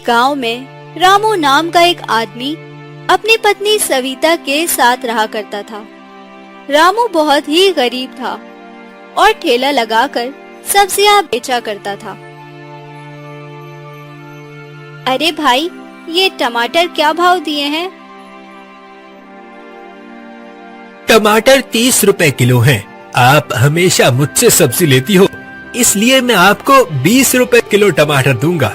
गांव में रामू नाम का एक आदमी अपनी पत्नी सविता के साथ रहा करता था। रामू बहुत ही गरीब था और ठेला लगाकर सब्जियां बेचा करता था। अरे भाई, ये टमाटर क्या भाव दिए हैं? टमाटर 30 रुपए किलो हैं। आप हमेशा मुझसे सब्जी लेती हो, इसलिए मैं आपको 20 रुपए किलो टमाटर दूंगा।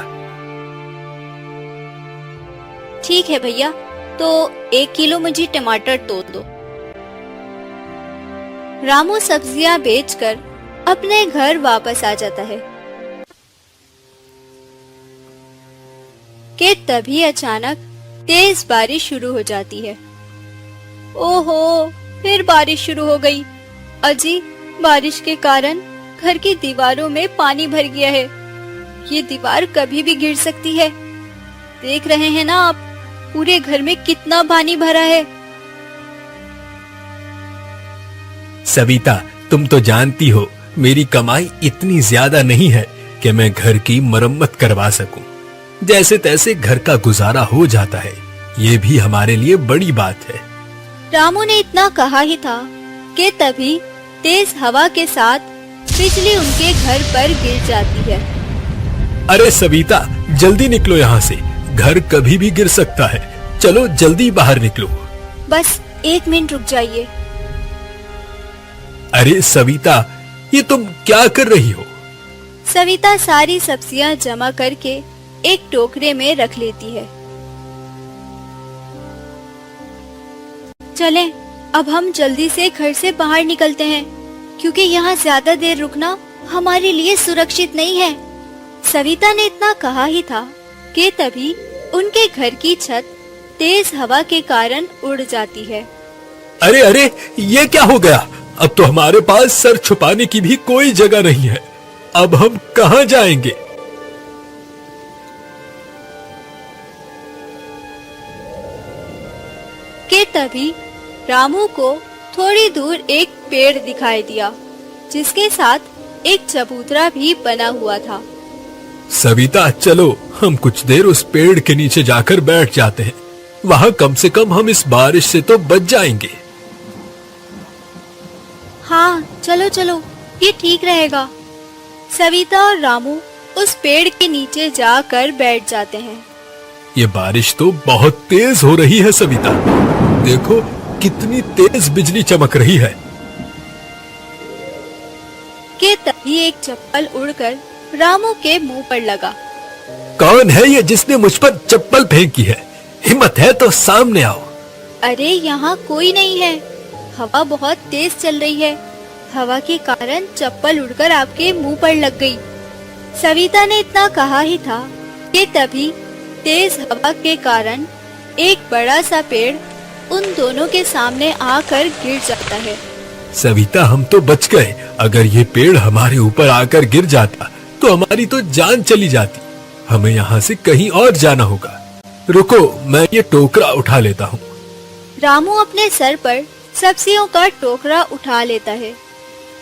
ठीक है भैया, तो 1 किलो मुझे टमाटर तोड़ दो। रामू सब्जियां बेचकर अपने घर वापस आ जाता है कि तभी अचानक तेज बारिश शुरू हो जाती है। ओहो, फिर बारिश शुरू हो गई। अजी, बारिश के कारण घर की दीवारों में पानी भर गया है। ये दीवार कभी भी गिर सकती है। देख रहे हैं ना आप, पूरे घर में कितना पानी भरा है। सविता, तुम तो जानती हो मेरी कमाई इतनी ज्यादा नहीं है कि मैं घर की मरम्मत करवा सकूं। जैसे तैसे घर का गुजारा हो जाता है, ये भी हमारे लिए बड़ी बात है। रामू ने इतना कहा ही था कि तभी तेज हवा के साथ बिजली उनके घर पर गिर जाती है। अरे सविता, जल्दी निकलो यहाँ से, घर कभी भी गिर सकता है। चलो जल्दी बाहर निकलो। बस 1 मिनट रुक जाइए। अरे सविता, ये तुम क्या कर रही हो? सविता सारी सब्जियां जमा करके एक टोकरे में रख लेती है। चलें, अब हम जल्दी से घर से बाहर निकलते हैं, क्योंकि यहाँ ज्यादा देर रुकना हमारे लिए सुरक्षित नहीं है। सविता ने इतना कहा ही था कि तभी उनके घर की छत तेज हवा के कारण उड़ जाती है। अरे अरे, ये क्या हो गया? अब तो हमारे पास सर छुपाने की भी कोई जगह नहीं है। अब हम कहाँ जाएंगे? कि तभी रामू को थोड़ी दूर एक पेड़ दिखाई दिया, जिसके साथ एक चबूतरा भी बना हुआ था। सविता, चलो हम कुछ देर उस पेड़ के नीचे जाकर बैठ जाते हैं। वहाँ कम से कम हम इस बारिश से तो बच जाएंगे। हाँ, चलो चलो, ये ठीक रहेगा। सविता और रामू उस पेड़ के नीचे जाकर बैठ जाते हैं। ये बारिश तो बहुत तेज हो रही है सविता। देखो कितनी तेज बिजली चमक रही है। कि तभी एक चप्पल उड़कर रामू के मुंह पर लगा। कौन है ये जिसने मुझ पर चप्पल फेंकी है? हिम्मत है तो सामने आओ। अरे, यहाँ कोई नहीं है। हवा बहुत तेज चल रही है। हवा के कारण चप्पल उड़कर आपके मुंह पर लग गई। सविता ने इतना कहा ही था कि तभी तेज हवा के कारण एक बड़ा सा पेड़ उन दोनों के सामने आकर गिर जाता है। सविता, हम तो बच गए। अगर ये पेड़ हमारे ऊपर आकर गिर जाता तो हमारी तो जान चली जाती। हमें यहाँ से कहीं और जाना होगा। रुको, मैं ये टोकरा उठा लेता हूँ। रामू अपने सर पर सब्जियों का टोकरा उठा लेता है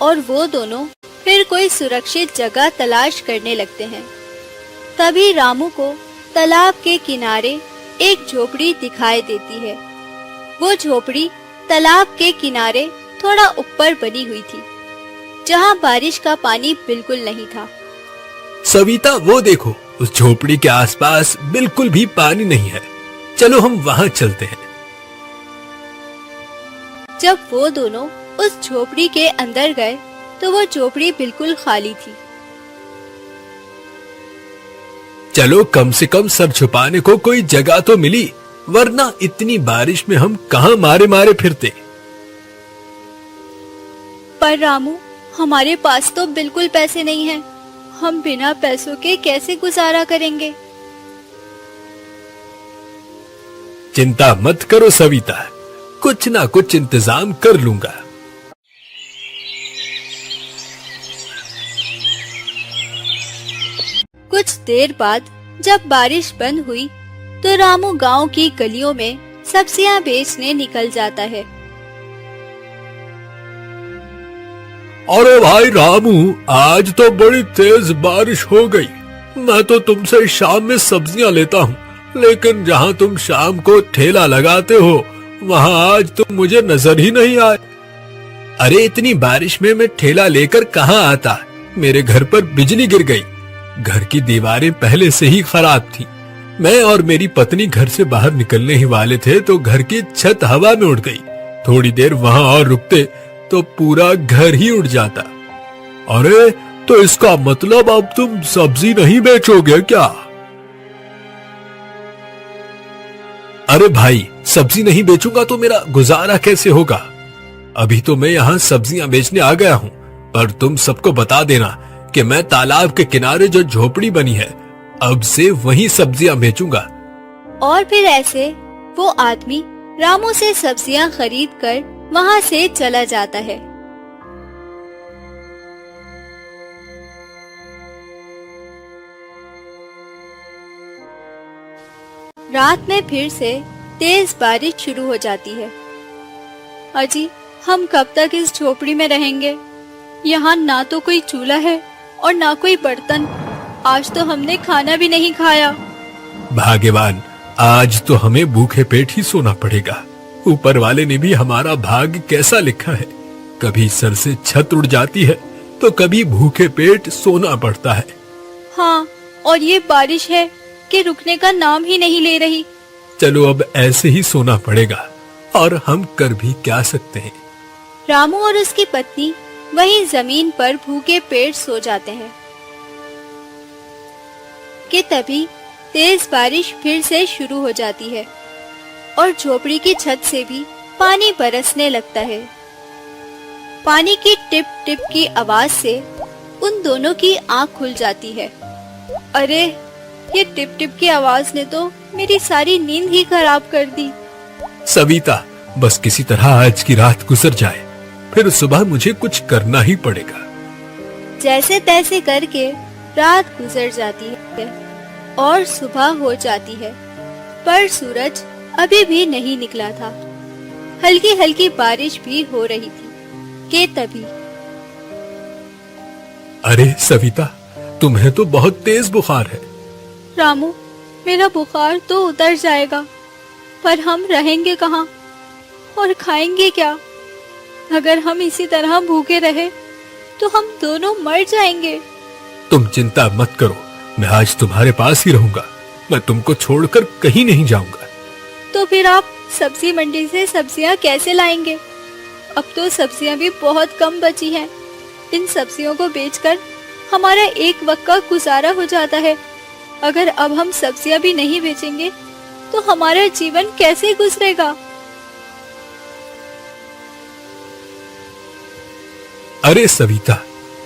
और वो दोनों फिर कोई सुरक्षित जगह तलाश करने लगते हैं। तभी रामू को तालाब के किनारे एक झोपड़ी दिखाई देती है। वो झोपड़ी तालाब के किनारे थोड़ा ऊपर बनी हुई थी, जहाँ बारिश का पानी बिल्कुल नहीं था। सविता, वो देखो, उस झोपड़ी के आसपास बिल्कुल भी पानी नहीं है। चलो हम वहाँ चलते हैं। जब वो दोनों उस झोपड़ी के अंदर गए तो वो झोपड़ी बिल्कुल खाली थी। चलो कम से कम सर छुपाने को कोई जगह तो मिली, वरना इतनी बारिश में हम कहाँ मारे मारे फिरते। पर रामू, हमारे पास तो बिल्कुल पैसे नहीं हैं। हम बिना पैसों के कैसे गुजारा करेंगे? चिंता मत करो सविता, कुछ ना कुछ इंतजाम कर लूंगा। कुछ देर बाद जब बारिश बंद हुई तो रामू गांव की गलियों में सब्जियां बेचने निकल जाता है। अरे भाई रामू, आज तो बड़ी तेज बारिश हो गई। मैं तो तुमसे शाम में सब्जियां लेता हूँ, लेकिन जहाँ तुम शाम को ठेला लगाते हो वहाँ आज तुम मुझे नजर ही नहीं आए। अरे इतनी बारिश में मैं ठेला लेकर कहाँ आता, मेरे घर पर बिजली गिर गई। घर की दीवारें पहले से ही खराब थी। मैं और मेरी पत्नी घर से बाहर निकलने ही वाले थे तो घर की छत हवा में उड़ गई। थोड़ी देर वहाँ और रुकते तो पूरा घर ही उड़ जाता। अरे तो इसका मतलब अब तुम सब्जी नहीं बेचोगे क्या? अरे भाई, सब्जी नहीं बेचूंगा तो मेरा गुजारा कैसे होगा? अभी तो मैं यहाँ सब्जियां बेचने आ गया हूँ, पर तुम सबको बता देना कि मैं तालाब के किनारे जो झोपड़ी बनी है अब से वहीं सब्जियां बेचूंगा। और फिर ऐसे वो आदमी रामू से सब्जियां खरीद कर वहाँ से चला जाता है। रात में फिर से तेज बारिश शुरू हो जाती है। अजी, हम कब तक इस झोपड़ी में रहेंगे? यहाँ ना तो कोई चूल्हा है और ना कोई बर्तन। आज तो हमने खाना भी नहीं खाया। भाग्यवान, आज तो हमें भूखे पेट ही सोना पड़ेगा। ऊपर वाले ने भी हमारा भाग्य कैसा लिखा है, कभी सर से छत उड़ जाती है तो कभी भूखे पेट सोना पड़ता है। हाँ, और ये बारिश है कि रुकने का नाम ही नहीं ले रही। चलो अब ऐसे ही सोना पड़ेगा, और हम कर भी क्या सकते हैं। रामू और उसकी पत्नी वहीं जमीन पर भूखे पेट सो जाते हैं कि तभी तेज बारिश फिर से शुरू हो जाती है और झोपड़ी की छत से भी पानी बरसने लगता है। पानी की टिप टिप की आवाज से उन दोनों की आंख खुल जाती है। अरे, ये टिप टिप की आवाज ने तो मेरी सारी नींद ही खराब कर दी। सविता, बस किसी तरह आज की रात गुजर जाए, फिर सुबह मुझे कुछ करना ही पड़ेगा। जैसे तैसे करके रात गुजर जाती है और सुबह हो जाती है, पर सूरज अभी भी नहीं निकला था। हल्की हल्की बारिश भी हो रही थी कि तभी। अरे सविता, तुम्हें तो बहुत तेज बुखार है। रामू, मेरा बुखार तो उतर जाएगा, पर हम रहेंगे कहाँ और खाएंगे क्या? अगर हम इसी तरह भूखे रहे तो हम दोनों मर जाएंगे। तुम चिंता मत करो, मैं आज तुम्हारे पास ही रहूंगा। मैं तुमको छोड़कर कहीं नहीं जाऊंगा। तो फिर आप सब्जी मंडी से सब्जियां कैसे लाएंगे? अब तो सब्जियां भी बहुत कम बची हैं। इन सब्जियों को बेचकर हमारा एक वक्त का गुजारा हो जाता है। अगर अब हम सब्जियां भी नहीं बेचेंगे तो हमारा जीवन कैसे गुजरेगा? अरे सविता,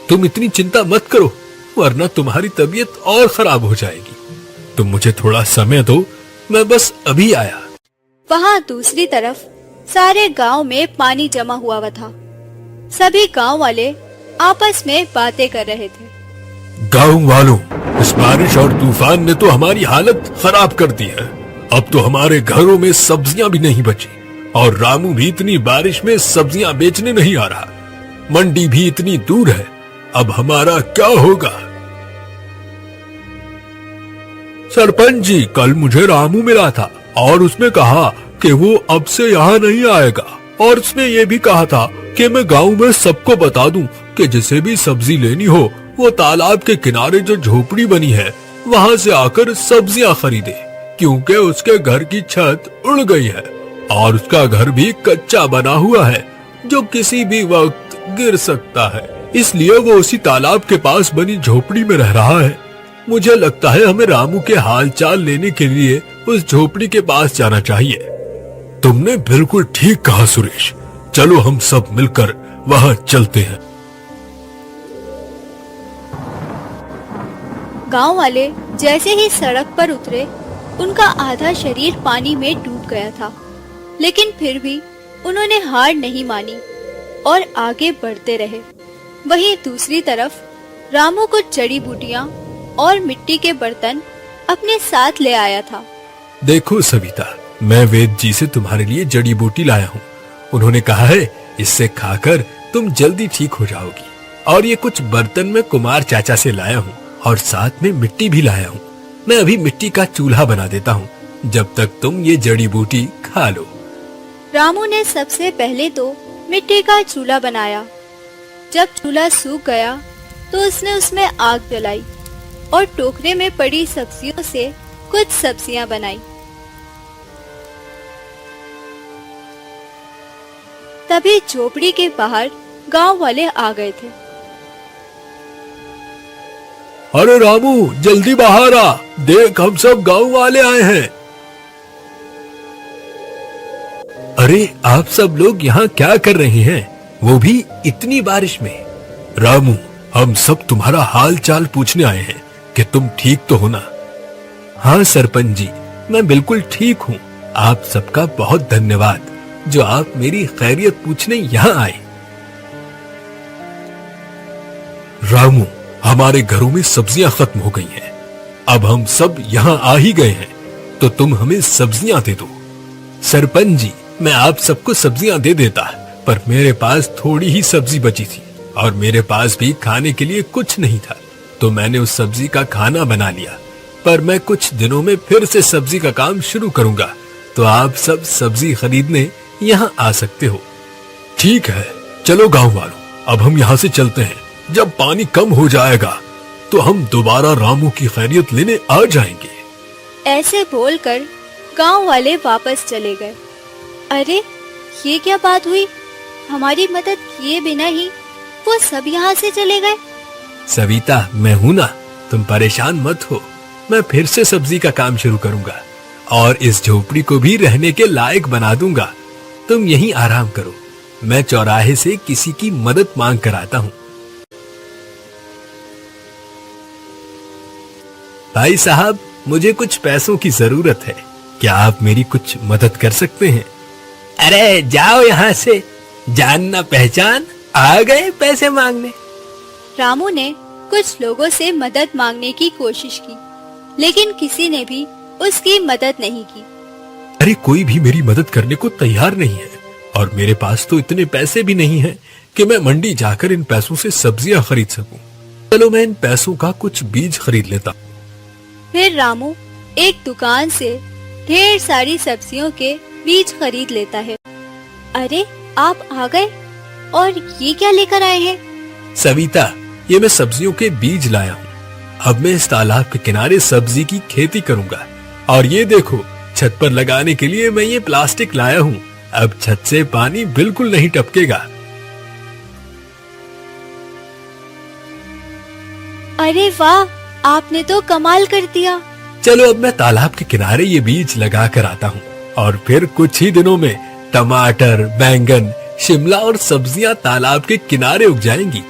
तुम इतनी चिंता मत करो, वरना तुम्हारी तबीयत और खराब हो जाएगी। तुम मुझे थोड़ा समय दो, मैं बस अभी आया। वहाँ दूसरी तरफ सारे गांव में पानी जमा हुआ था। सभी गांव वाले आपस में बातें कर रहे थे। गांव वालों, इस बारिश और तूफान ने तो हमारी हालत खराब कर दी है। अब तो हमारे घरों में सब्जियां भी नहीं बची, और रामू भी इतनी बारिश में सब्जियां बेचने नहीं आ रहा। मंडी भी इतनी दूर है, अब हमारा क्या होगा? सरपंच जी, कल मुझे रामू मिला था और उसने कहा कि वो अब से यहाँ नहीं आएगा, और उसने ये भी कहा था कि मैं गांव में सबको बता दूं कि जिसे भी सब्जी लेनी हो वो तालाब के किनारे जो झोपड़ी बनी है वहाँ से आकर सब्जियां खरीदे, क्योंकि उसके घर की छत उड़ गई है और उसका घर भी कच्चा बना हुआ है जो किसी भी वक्त गिर सकता है। इसलिए वो उसी तालाब के पास बनी झोपड़ी में रह रहा है। मुझे लगता है हमें रामू के हाल चाल लेने के लिए उस झोपड़ी के पास जाना चाहिए। तुमने बिल्कुल ठीक कहा सुरेश, चलो हम सब मिलकर वहाँ चलते हैं। गांव वाले जैसे ही सड़क पर उतरे, उनका आधा शरीर पानी में डूब गया था, लेकिन फिर भी उन्होंने हार नहीं मानी और आगे बढ़ते रहे। वहीं दूसरी तरफ रामू कुछ जड़ी बूटियां और मिट्टी के बर्तन अपने साथ ले आया था। देखो सविता, मैं वेद जी से तुम्हारे लिए जड़ी बूटी लाया हूँ। उन्होंने कहा है इससे खाकर तुम जल्दी ठीक हो जाओगी। और ये कुछ बर्तन मैं कुमार चाचा से लाया हूँ, और साथ में मिट्टी भी लाया हूँ। मैं अभी मिट्टी का चूल्हा बना देता हूँ, जब तक तुम ये जड़ी बूटी खा लो। रामू ने सबसे पहले तो मिट्टी का चूल्हा बनाया। जब चूल्हा सूख गया तो उसने उसमें आग जलाई और टोकरे में पड़ी सब्जियों से कुछ सब्जियां बनाई। तभी झोपड़ी के बाहर गांव वाले आ गए थे। अरे रामू, जल्दी बाहर आ, देख हम सब गांव वाले आए हैं। अरे आप सब लोग यहाँ क्या कर रहे हैं, वो भी इतनी बारिश में? रामू, हम सब तुम्हारा हाल चाल पूछने आए हैं कि तुम ठीक तो हो ना? हाँ सरपंच जी, मैं बिल्कुल ठीक हूँ। आप सबका बहुत धन्यवाद जो आप मेरी खैरियत पूछने यहाँ आए। रामू, हमारे घरों में सब्जियां खत्म हो गई हैं। अब हम सब यहाँ आ ही गए हैं, तो तुम हमें सब्जियां दे दो। सरपंच जी, मैं आप सबको सब्जियां दे देता, पर मेरे पास थोड़ी ही सब्जी बची थी और मेरे पास भी खाने के लिए कुछ नहीं था, तो मैंने उस सब्जी का खाना बना लिया। पर मैं कुछ दिनों में फिर से सब्जी का काम शुरू करूंगा, तो आप सब सब्जी खरीदने यहाँ आ सकते हो। ठीक है, चलो गांव वालों, अब हम यहाँ से चलते हैं। जब पानी कम हो जाएगा तो हम दोबारा रामू की खैरियत लेने आ जाएंगे। ऐसे बोलकर गांव वाले वापस चले गए। अरे ये क्या बात हुई, हमारी मदद किए बिना ही वो सब यहाँ से चले गए। सविता, मैं हूं ना, तुम परेशान मत हो। मैं फिर से सब्जी का काम शुरू करूंगा और इस झोपड़ी को भी रहने के लायक बना दूंगा। तुम यहीं आराम करो, मैं चौराहे से किसी की मदद मांग कर आता हूँ। भाई साहब, मुझे कुछ पैसों की जरूरत है, क्या आप मेरी कुछ मदद कर सकते हैं? अरे जाओ यहाँ से, जानना पहचान आ गए पैसे मांगने। रामू ने कुछ लोगों से मदद मांगने की कोशिश की, लेकिन किसी ने भी उसकी मदद नहीं की। अरे कोई भी मेरी मदद करने को तैयार नहीं है, और मेरे पास तो इतने पैसे भी नहीं हैं कि मैं मंडी जाकर इन पैसों से सब्जियां खरीद सकूं। चलो मैं इन पैसों का कुछ बीज खरीद लेता हूँ। फिर रामू एक दुकान से ढेर सारी सब्जियों के बीज खरीद लेता है। अरे आप आ गए, और ये क्या लेकर आए हैं? सविता, ये मैं सब्जियों के बीज लाया हूँ। अब मैं इस तालाब के किनारे सब्जी की खेती करूंगा, और ये देखो, छत पर लगाने के लिए मैं ये प्लास्टिक लाया हूँ। अब छत से पानी बिल्कुल नहीं टपकेगा। अरे वाह, आपने तो कमाल कर दिया। चलो अब मैं तालाब के किनारे ये बीज लगा कर आता हूँ, और फिर कुछ ही दिनों में टमाटर, बैंगन, शिमला और सब्जियां तालाब के किनारे उग जाएंगी।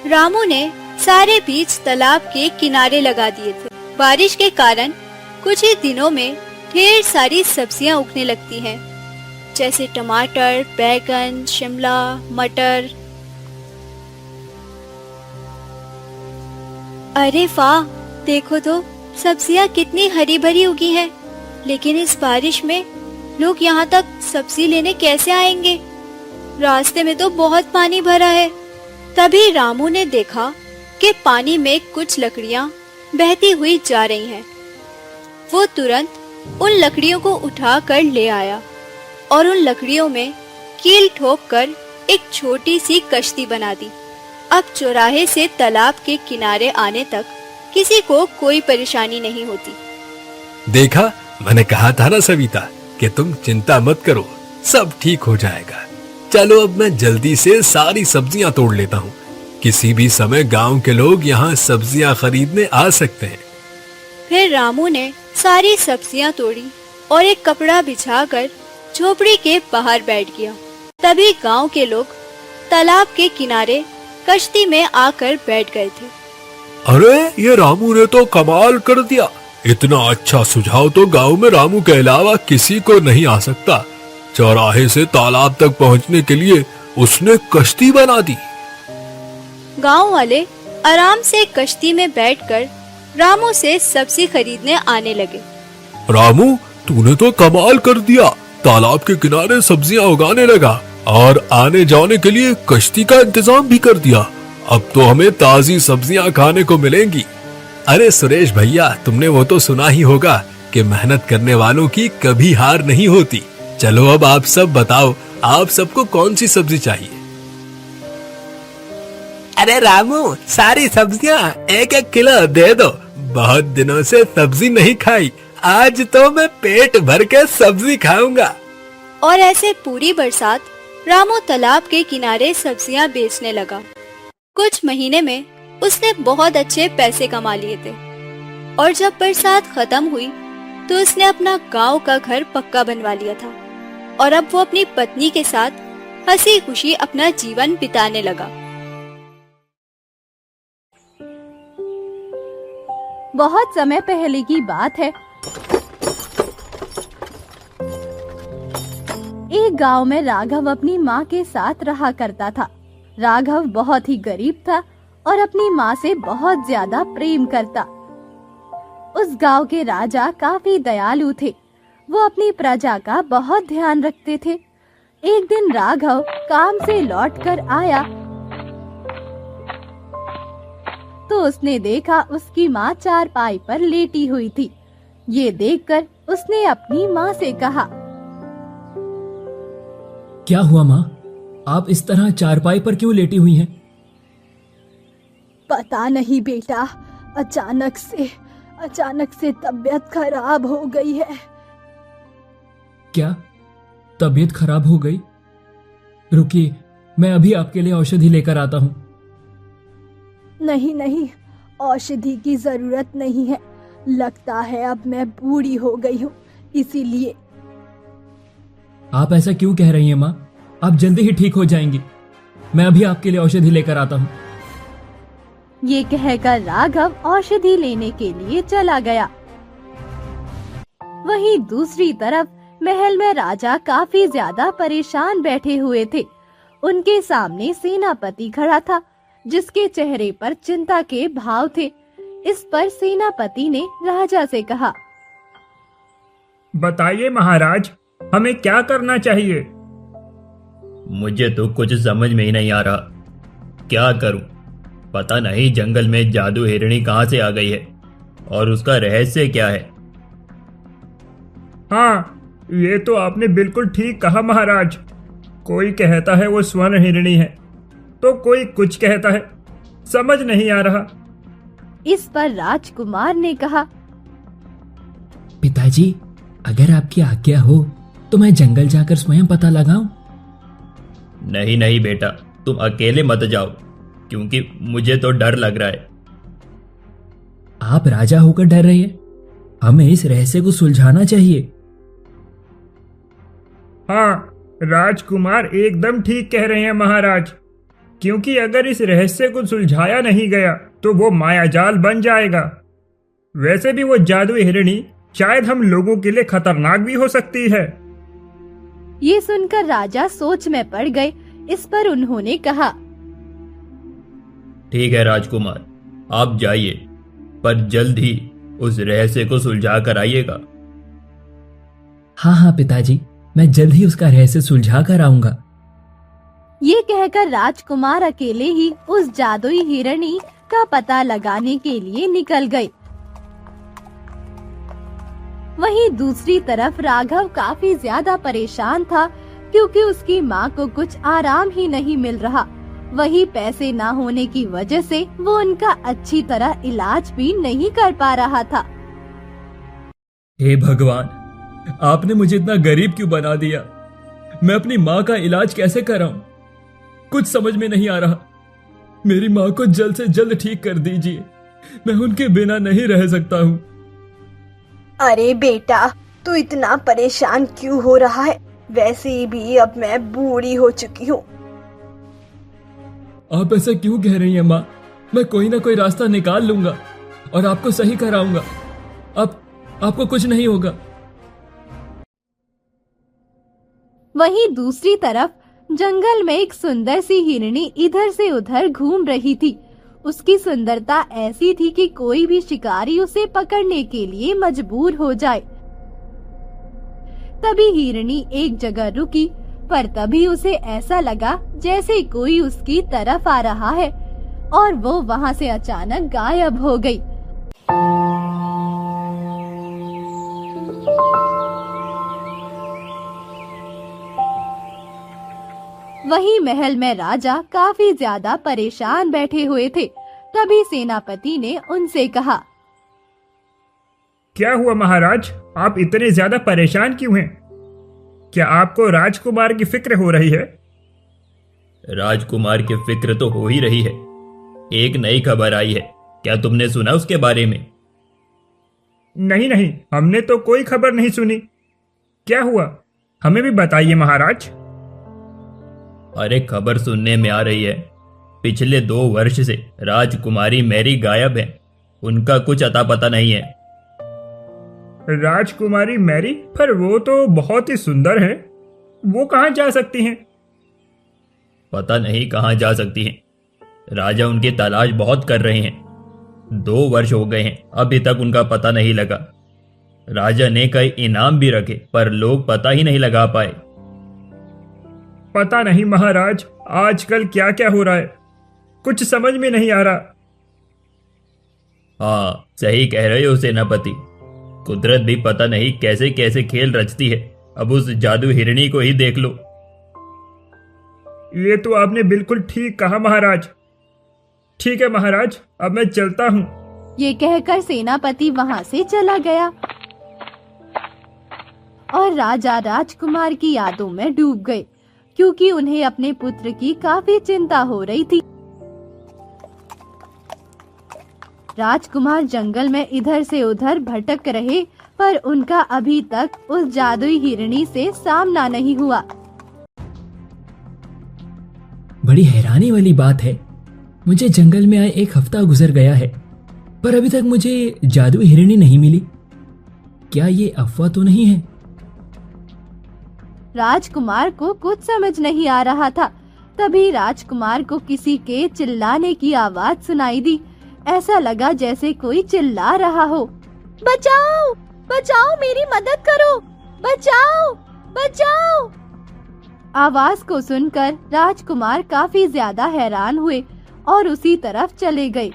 रामू ने सारे बीज तालाब के किनारे लगा दिए थे। बारिश के कारण कुछ ही दिनों में ढेर सारी सब्जियां उगने लगती हैं, जैसे टमाटर, बैंगन, शिमला, मटर। अरे वाह, देखो तो सब्जियां कितनी हरी भरी उगी हैं। लेकिन इस बारिश में लोग यहाँ तक सब्जी लेने कैसे आएंगे? रास्ते में तो बहुत पानी भरा है। तभी रामू ने देखा कि पानी में कुछ लकड़ियाँ बहती हुई जा रही हैं। वो तुरंत उन लकड़ियों को उठा कर ले आया और उन लकड़ियों में कील ठोक कर एक छोटी सी कश्ती बना दी। अब चौराहे से तालाब के किनारे आने तक किसी को कोई परेशानी नहीं होती। देखा, मैंने कहा था ना सविता कि तुम चिंता मत करो, सब ठीक हो जाएगा। चलो अब मैं जल्दी से सारी सब्जियां तोड़ लेता हूँ। किसी भी समय गांव के लोग यहाँ सब्जियां खरीदने आ सकते हैं। फिर रामू ने सारी सब्जियां तोड़ी और एक कपड़ा बिछाकर झोपड़ी के बाहर बैठ गया। तभी गांव के लोग तालाब के किनारे कश्ती में आकर बैठ गए थे। अरे ये रामू ने तो कमाल कर दिया। इतना अच्छा सुझाव तो गांव में रामू के अलावा किसी को नहीं आ सकता। चौराहे से तालाब तक पहुंचने के लिए उसने कश्ती बना दी। गांव वाले आराम से कश्ती में बैठकर रामू से सब्जी खरीदने आने लगे। रामू, तूने तो कमाल कर दिया। तालाब के किनारे सब्जियां उगाने लगा और आने जाने के लिए कश्ती का इंतजाम भी कर दिया। अब तो हमें ताजी सब्जियां खाने को मिलेंगी। अरे सुरेश भैया, तुमने वो तो सुना ही होगा कि मेहनत करने वालों की कभी हार नहीं होती। चलो अब आप सब बताओ, आप सबको कौन सी सब्जी चाहिए? अरे रामू, सारी सब्जियां 1-1 किलो दे दो। बहुत दिनों से सब्जी नहीं खाई, आज तो मैं पेट भर के सब्जी खाऊंगा। और ऐसे पूरी बरसात रामू तालाब के किनारे सब्जियां बेचने लगा। कुछ महीने में उसने बहुत अच्छे पैसे कमा लिए थे और जब बरसात खत्म हुई तो उसने अपना गांव का घर पक्का बनवा लिया था और अब वो अपनी पत्नी के साथ हंसी खुशी अपना जीवन बिताने लगा। बहुत समय पहले की बात है। एक गांव में राघव अपनी माँ के साथ रहा करता था। राघव बहुत ही गरीब था और अपनी माँ से बहुत ज्यादा प्रेम करता। उस गांव के राजा काफी दयालु थे। वो अपनी प्रजा का बहुत ध्यान रखते थे। एक दिन राघव काम से लौटकर आया तो उसने देखा उसकी माँ चारपाई पर लेटी हुई थी। ये देखकर उसने अपनी माँ से कहा, क्या हुआ माँ, आप इस तरह चारपाई पर क्यों लेटी हुई हैं? पता नहीं बेटा, अचानक से तबीयत खराब हो गई है। क्या तबीयत खराब हो गई? रुकिए, मैं अभी आपके लिए औषधि लेकर आता हूँ। नहीं, औषधि की जरूरत नहीं है। लगता है अब मैं बूढ़ी हो गई हूँ, इसीलिए। आप ऐसा क्यों कह रही हैं माँ? आप जल्दी ही ठीक हो जाएंगी। मैं अभी आपके लिए औषधि लेकर आता हूँ। ये कहकर राघव औषधि लेने के लिए चला गया। वहीं दूसरी तरफ महल में राजा काफी ज्यादा परेशान बैठे हुए थे। उनके सामने सेनापति खड़ा था जिसके चेहरे पर चिंता के भाव थे। इस पर सेनापति ने राजा से कहा, बताइए महाराज, हमें क्या करना चाहिए? मुझे तो कुछ समझ में ही नहीं आ रहा, क्या करूं? पता नहीं जंगल में जादू हिरणी कहां से आ गई है और उसका रहस्य क्या है। हाँ, ये तो आपने बिल्कुल ठीक कहा महाराज। कोई कहता है वो स्वर्ण हिरणी है तो कोई कुछ कहता है, समझ नहीं आ रहा। इस पर राजकुमार ने कहा, पिताजी, अगर आपकी आज्ञा हो तो मैं जंगल जाकर स्वयं पता लगाऊं? नहीं बेटा, तुम अकेले मत जाओ, क्योंकि मुझे तो डर लग रहा है। आप राजा होकर डर रहे हैं? हमें इस रहस्य को सुलझाना चाहिए। हाँ, राजकुमार एकदम ठीक कह रहे हैं महाराज, क्योंकि अगर इस रहस्य को सुलझाया नहीं गया तो वो मायाजाल बन जाएगा। वैसे भी वो जादुई हिरणी शायद हम लोगों के लिए खतरनाक भी हो सकती है। ये सुनकर राजा सोच में पड़ गए। इस पर उन्होंने कहा, ठीक है राजकुमार, आप जाइए, पर जल्द ही उस रहस्य को सुलझा कर आइएगा। हाँ पिताजी, मैं जल्द ही उसका रहस्य सुलझा कर आऊंगा। ये कहकर राजकुमार अकेले ही उस जादुई हिरणी का पता लगाने के लिए निकल गए। वहीं दूसरी तरफ राघव काफी ज्यादा परेशान था क्योंकि उसकी माँ को कुछ आराम ही नहीं मिल रहा। वहीं पैसे ना होने की वजह से वो उनका अच्छी तरह इलाज भी नहीं कर पा रहा था। हे भगवान, आपने मुझे इतना गरीब क्यों बना दिया? मैं अपनी माँ का इलाज कैसे कराऊं? कुछ समझ में नहीं आ रहा। मेरी माँ को जल्द से जल्द ठीक कर दीजिए, मैं उनके बिना नहीं रह सकता हूँ। अरे बेटा, तू इतना परेशान क्यों हो रहा है? वैसे भी अब मैं बूढ़ी हो चुकी हूँ। आप ऐसा क्यों कह रही हैं माँ? मैं कोई ना कोई रास्ता निकाल लूंगा और आपको सही कराऊंगा। आपको कुछ नहीं होगा। वहीं दूसरी तरफ जंगल में एक सुंदर सी हिरनी इधर से उधर घूम रही थी। उसकी सुंदरता ऐसी थी कि कोई भी शिकारी उसे पकड़ने के लिए मजबूर हो जाए। तभी हिरनी एक जगह रुकी, पर तभी उसे ऐसा लगा जैसे कोई उसकी तरफ आ रहा है और वो वहाँ से अचानक गायब हो गई। वही महल में राजा काफी ज्यादा परेशान बैठे हुए थे। तभी सेनापति ने उनसे कहा, क्या हुआ महाराज, आप इतने ज्यादा परेशान क्यों हैं? क्या आपको राजकुमार की फिक्र हो रही है? राजकुमार की फिक्र तो हो ही रही है। एक नई खबर आई है, क्या तुमने सुना उसके बारे में? नहीं नहीं, हमने तो कोई खबर नहीं सुनी। क्या हुआ, हमें भी बताइए महाराज। अरे खबर सुनने में आ रही है, पिछले 2 वर्ष से राजकुमारी मैरी गायब है। उनका कुछ अता पता नहीं है। राजकुमारी मैरी? पर वो तो बहुत ही सुंदर है, वो कहाँ जा सकती हैं? पता नहीं कहाँ जा सकती हैं। राजा उनकी तलाश बहुत कर रहे हैं। 2 वर्ष हो गए हैं, अभी तक उनका पता नहीं लगा। राजा ने कई इनाम भी रखे, पर लोग पता ही नहीं लगा पाए। पता नहीं महाराज, आजकल क्या क्या हो रहा है, कुछ समझ में नहीं आ रहा। हाँ, सही कह रहे हो सेनापति। कुदरत भी पता नहीं कैसे कैसे खेल रचती है। अब उस जादू हिरणी को ही देख लो। ये तो आपने बिल्कुल ठीक कहा महाराज। ठीक है महाराज, अब मैं चलता हूँ। ये कहकर सेनापति वहाँ से चला गया और राजा राजकुमार की यादों में डूब गए, क्योंकि उन्हें अपने पुत्र की काफी चिंता हो रही थी। राजकुमार जंगल में इधर से उधर भटक रहे, पर उनका अभी तक उस जादुई हिरणी से सामना नहीं हुआ। बड़ी हैरानी वाली बात है, मुझे जंगल में आए 1 हफ्ता गुजर गया है, पर अभी तक मुझे जादुई हिरणी नहीं मिली। क्या ये अफवाह तो नहीं है? राजकुमार को कुछ समझ नहीं आ रहा था। तभी राजकुमार को किसी के चिल्लाने की आवाज सुनाई दी। ऐसा लगा जैसे कोई चिल्ला रहा हो, बचाओ बचाओ, मेरी मदद करो, बचाओ बचाओ। आवाज को सुनकर राजकुमार काफी ज्यादा हैरान हुए और उसी तरफ चले गए।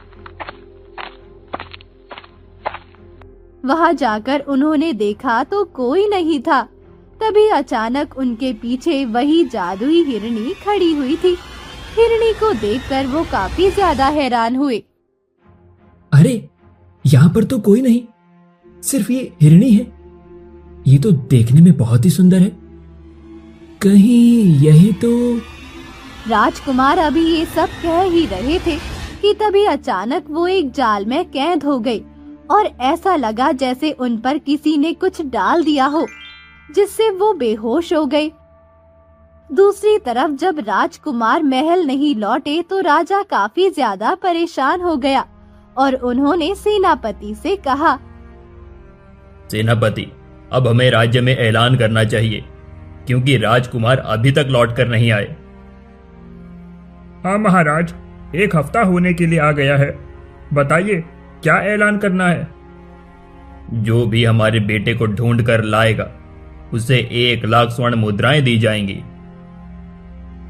वहां जाकर उन्होंने देखा तो कोई नहीं था। तभी अचानक उनके पीछे वही जादुई हिरणी खड़ी हुई थी। हिरणी को देखकर वो काफी ज्यादा हैरान हुए। अरे, यहाँ पर तो कोई नहीं, सिर्फ ये हिरणी है। ये तो देखने में बहुत ही सुंदर है। कहीं यही तो। राजकुमार अभी ये सब कह ही रहे थे कि तभी अचानक वो एक जाल में कैद हो गई और ऐसा लगा जैसे उन पर किसी ने कुछ डाल दिया हो, जिससे वो बेहोश हो गए। दूसरी तरफ जब राजकुमार महल नहीं लौटे तो राजा काफी ज्यादा परेशान हो गया और उन्होंने सेनापति से कहा, सेनापति, अब हमें राज्य में ऐलान करना चाहिए, क्योंकि राजकुमार अभी तक लौट कर नहीं आए। हाँ महाराज, 1 हफ्ता होने के लिए आ गया है। बताइए क्या ऐलान करना है? जो भी हमारे बेटे को ढूंढ कर लाएगा उसे 1 लाख स्वर्ण मुद्राएं दी जाएंगी।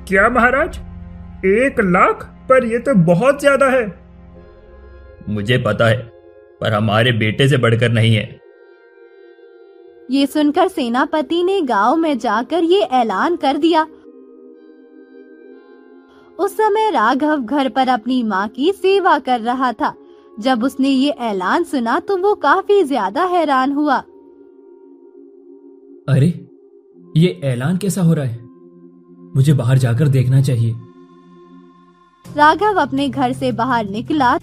क्या महाराज, 1 लाख? पर ये तो बहुत ज्यादा है। मुझे पता है, पर हमारे बेटे से बढ़कर नहीं है। ये सुनकर सेनापति ने गांव में जाकर ये ऐलान कर दिया। उस समय राघव घर पर अपनी माँ की सेवा कर रहा था। जब उसने ये ऐलान सुना तो वो काफी ज्यादा हैरान हुआ। अरे, ये ऐलान कैसा हो रहा है? मुझे बाहर जाकर देखना चाहिए। राघव अपने घर से बाहर निकला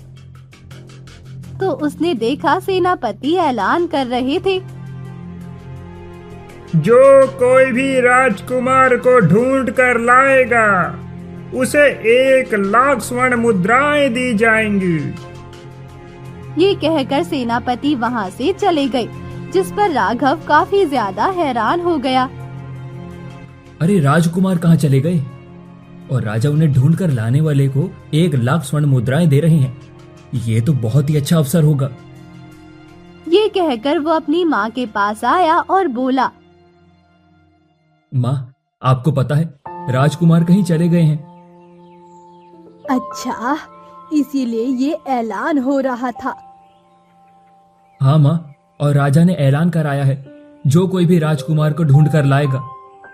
तो उसने देखा सेनापति ऐलान कर रहे थे, जो कोई भी राजकुमार को ढूंढ कर लाएगा उसे 1 लाख स्वर्ण मुद्राएं दी जाएंगी। ये कहकर सेनापति वहाँ से चले गए, जिस पर राघव काफी ज्यादा हैरान हो गया। अरे, राजकुमार कहाँ चले गए? और राजा उन्हें ढूंढ कर लाने वाले को 1 लाख स्वर्ण मुद्राएं दे रहे हैं। ये तो बहुत ही अच्छा अवसर होगा। ये कहकर वो अपनी माँ के पास आया और बोला, माँ, आपको पता है राजकुमार कहीं चले गए हैं। अच्छा, इसीलिए ये ऐलान हो रहा था। हाँ माँ, और राजा ने ऐलान कराया है, जो कोई भी राजकुमार को ढूंढ कर लाएगा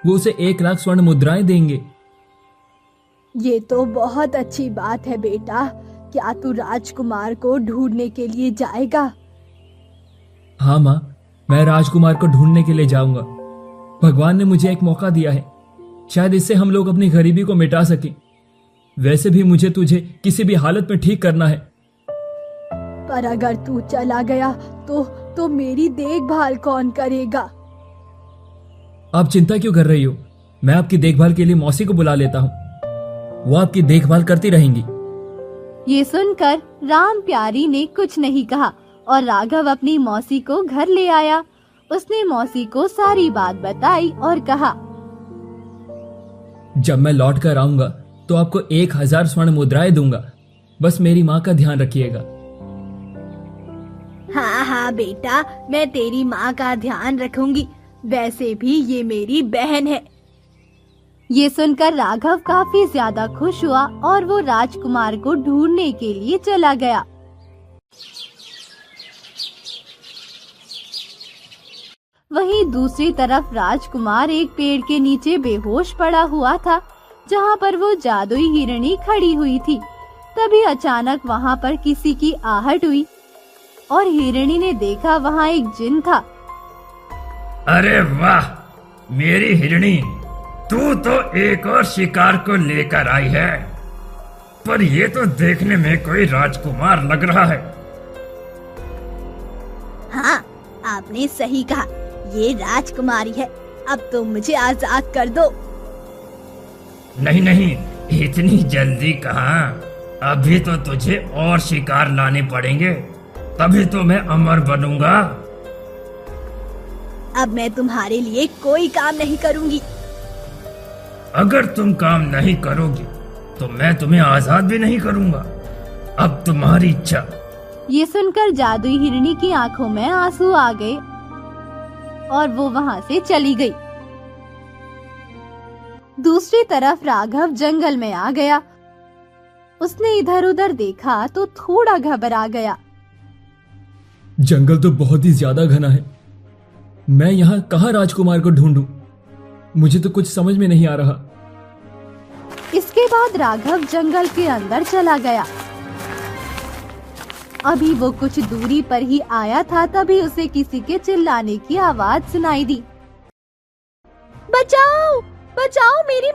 वो उसे 1 लाख स्वर्ण मुद्राएं देंगे। ये तो बहुत अच्छी बात है बेटा। क्या तू राजकुमार को ढूंढने के लिए जाएगा? हाँ माँ, मैं राजकुमार को ढूंढने के लिए जाऊंगा। भगवान ने मुझे एक मौका दिया है, शायद इससे हम लोग अपनी गरीबी को मिटा सकें। वैसे भी मुझे तुझे किसी भी हालत में ठीक करना है। पर अगर तू चला गया तो मेरी देखभाल कौन करेगा? आप चिंता क्यों कर रही हो? मैं आपकी देखभाल के लिए मौसी को बुला लेता हूँ, वो आपकी देखभाल करती रहेंगी। ये सुनकर राम प्यारी ने कुछ नहीं कहा और राघव अपनी मौसी को घर ले आया। उसने मौसी को सारी बात बताई और कहा, जब मैं लौट कर आऊंगा तो आपको 1000 स्वर्ण मुद्राएं दूंगा। बस मेरी माँ का ध्यान रखिएगा। हाँ हाँ बेटा, मैं तेरी माँ का ध्यान रखूंगी। वैसे भी ये मेरी बहन है। ये सुनकर राघव काफी ज्यादा खुश हुआ और वो राजकुमार को ढूंढने के लिए चला गया। वहीं दूसरी तरफ राजकुमार एक पेड़ के नीचे बेहोश पड़ा हुआ था, जहाँ पर वो जादुई हिरणी खड़ी हुई थी। तभी अचानक वहाँ पर किसी की आहट हुई और हिरणी ने देखा वहाँ एक जिन था। अरे वाह, मेरी हिरणी, तू तो एक और शिकार को लेकर आई है। पर ये तो देखने में कोई राजकुमार लग रहा है। हाँ, आपने सही कहा, ये राजकुमारी है। अब तो मुझे आजाद कर दो। नहीं नहीं, इतनी जल्दी कहाँ। अभी तो तुझे और शिकार लाने पड़ेंगे, तभी तो मैं अमर बनूंगा। अब मैं तुम्हारे लिए कोई काम नहीं करूंगी। अगर तुम काम नहीं करोगी तो मैं तुम्हें आजाद भी नहीं करूंगा। अब तुम्हारी इच्छा। ये सुनकर जादुई हिरणी की आंखों में आंसू आ गए और वो वहाँ से चली गई। दूसरी तरफ राघव जंगल में आ गया। उसने इधर उधर देखा तो थोड़ा घबरा गया। जंगल तो बहुत ही ज्यादा घना है। मैं यहाँ कहाँ राजकुमार को ढूंढूं? मुझे तो कुछ समझ में नहीं आ रहा। इसके बाद राघव जंगल के अंदर चला गया। अभी वो कुछ दूरी पर ही आया था, तभी उसे किसी के चिल्लाने की आवाज सुनाई दी। बचाओ, बचाओ, मेरी